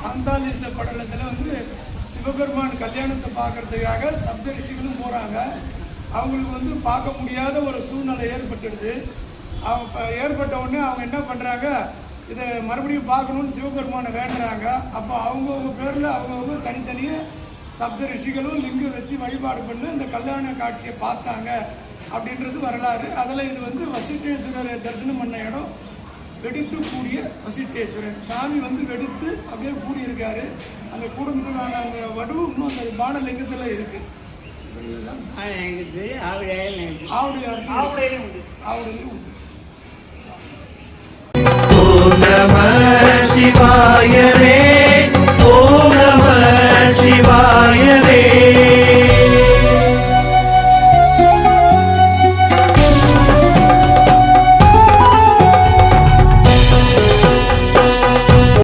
சாந்தாலிச படலத்தில் வந்து சிவபெருமான் கல்யாணத்தை பார்க்கறதுக்காக சப்த ரிஷிகளும் போகிறாங்க. அவங்களுக்கு வந்து பார்க்க முடியாத ஒரு சூழ்நிலை ஏற்பட்டுடுது. அவங்க ஏற்பட்ட உடனே அவங்க என்ன பண்ணுறாங்க, இதை மறுபடியும் பார்க்கணுன்னு சிவபெருமானை வேண்டுறாங்க. அப்போ அவங்கவுங்க பேரில் அவங்கவுங்க தனித்தனியாக சப்த ரிஷிகளும் லிங்கம் வச்சு வழிபாடு பண்ணி இந்த கல்யாண காட்சியை பார்த்தாங்க அப்படின்றது வரலாறு. அதில் இது வந்து வசிட்டேஸ்வரரை தரிசனம் பண்ண இடம், வெடித்து கூடிய வசிட்டேஸ்வரர் சாமி வந்து வெடித்து அப்படியே கூடியிருக்காரு. அந்த கூடுதலான அந்த வடு இன்னும் அந்த பானலிங்கத்தில் இருக்குது. ஆவுடையிலும் உண்டு. ஓம் நம சிவாய.